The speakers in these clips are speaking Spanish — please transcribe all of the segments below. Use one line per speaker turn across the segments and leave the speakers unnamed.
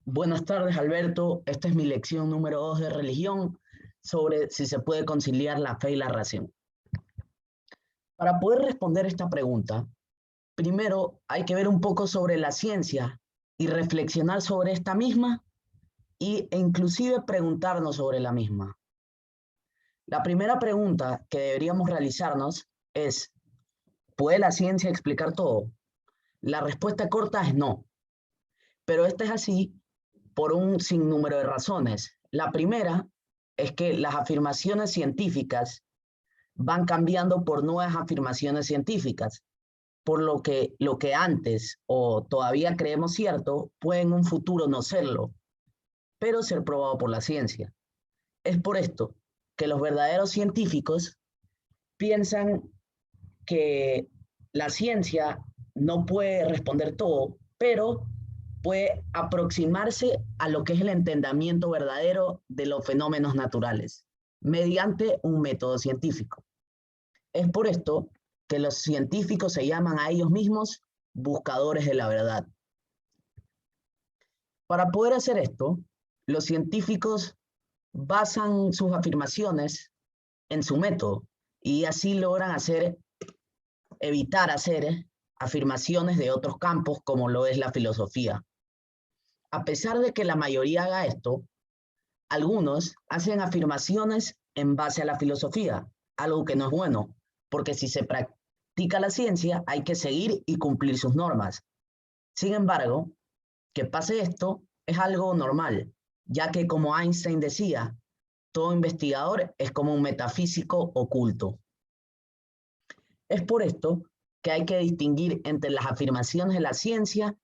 Buenas tardes, Alberto. Esta es mi lección número 2 de religión sobre si se puede conciliar la fe y la razón. Para poder responder esta pregunta, primero hay que ver un poco sobre la ciencia y reflexionar sobre esta misma e inclusive preguntarnos sobre la misma. La primera pregunta que deberíamos realizarnos es, ¿puede la ciencia explicar todo? La respuesta corta es no, pero esta es así por un sinnúmero de razones. La primera es que las afirmaciones científicas van cambiando por nuevas afirmaciones científicas, por lo que antes o todavía creemos cierto puede en un futuro no serlo, pero ser probado por la ciencia. Es por esto que los verdaderos científicos piensan que la ciencia no puede responder todo, pero puede aproximarse a lo que es el entendimiento verdadero de los fenómenos naturales mediante un método científico. Es por esto que los científicos se llaman a ellos mismos buscadores de la verdad. Para poder hacer esto, los científicos basan sus afirmaciones en su método y así logran evitar hacer afirmaciones de otros campos como lo es la filosofía. A pesar de que la mayoría haga esto, algunos hacen afirmaciones en base a la filosofía, algo que no es bueno, porque si se practica la ciencia hay que seguir y cumplir sus normas. Sin embargo, que pase esto es algo normal, ya que como Einstein decía, todo investigador es como un metafísico oculto. Es por esto que hay que distinguir entre las afirmaciones de la ciencia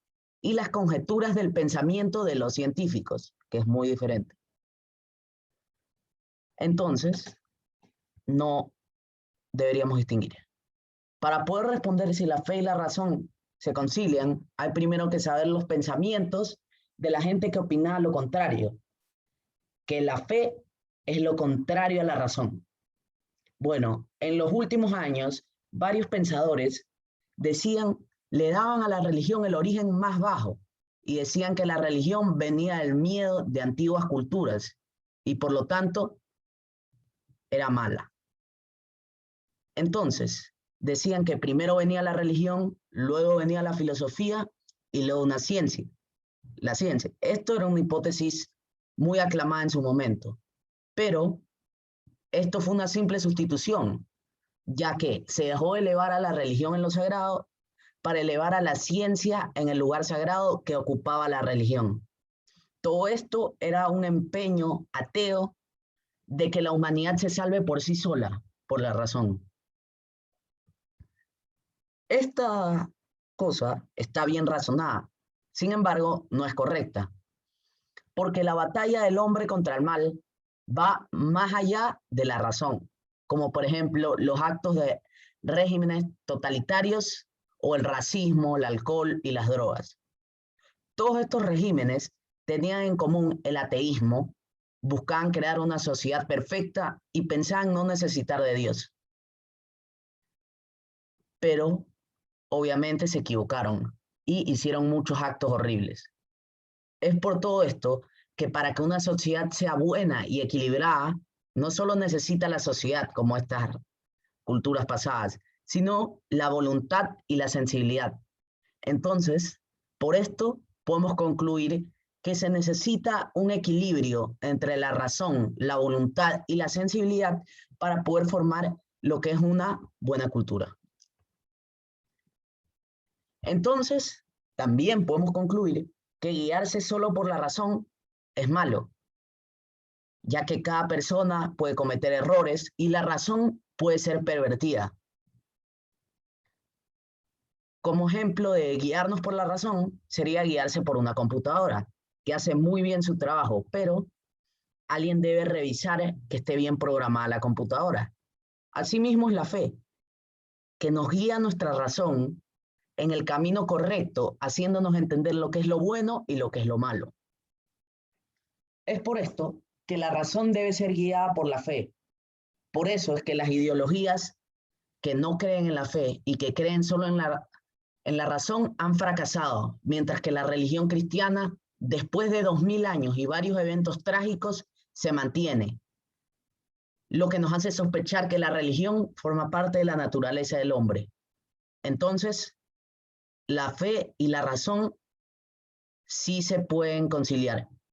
y las conjeturas del pensamiento de los científicos, que es muy diferente. Entonces, no deberíamos distinguir. Para poder responder si la fe y la razón se concilian, hay primero que saber los pensamientos de la gente que opina lo contrario, que la fe es lo contrario a la razón. Bueno, en los últimos años, varios pensadores le daban a la religión el origen más bajo y decían que la religión venía del miedo de antiguas culturas y por lo tanto era mala. Entonces, decían que primero venía la religión, luego venía la filosofía y luego una ciencia. La ciencia. Esto era una hipótesis muy aclamada en su momento, pero esto fue una simple sustitución, ya que se dejó de elevar a la religión en lo sagrado para elevar a la ciencia en el lugar sagrado que ocupaba la religión. Todo esto era un empeño ateo de que la humanidad se salve por sí sola, por la razón. Esta cosa está bien razonada, sin embargo, no es correcta, porque la batalla del hombre contra el mal va más allá de la razón, como por ejemplo los actos de regímenes totalitarios o el racismo, el alcohol y las drogas. Todos estos regímenes tenían en común el ateísmo, buscaban crear una sociedad perfecta y pensaban no necesitar de Dios. Pero obviamente se equivocaron y hicieron muchos actos horribles. Es por todo esto que para que una sociedad sea buena y equilibrada, no solo necesita la sociedad como estas culturas pasadas, sino la voluntad y la sensibilidad. Entonces, por esto podemos concluir que se necesita un equilibrio entre la razón, la voluntad y la sensibilidad para poder formar lo que es una buena cultura. Entonces, también podemos concluir que guiarse solo por la razón es malo, ya que cada persona puede cometer errores y la razón puede ser pervertida. Como ejemplo de guiarnos por la razón sería guiarse por una computadora, que hace muy bien su trabajo, pero alguien debe revisar que esté bien programada la computadora. Asimismo es la fe, que nos guía nuestra razón en el camino correcto, haciéndonos entender lo que es lo bueno y lo que es lo malo. Es por esto que la razón debe ser guiada por la fe. Por eso es que las ideologías que no creen en la fe y que creen solo en la razón han fracasado, mientras que la religión cristiana después de 2000 años y varios eventos trágicos, se mantiene, lo que nos hace sospechar que la religión forma parte de la naturaleza del hombre. Entonces, la fe y la razón sí se pueden conciliar.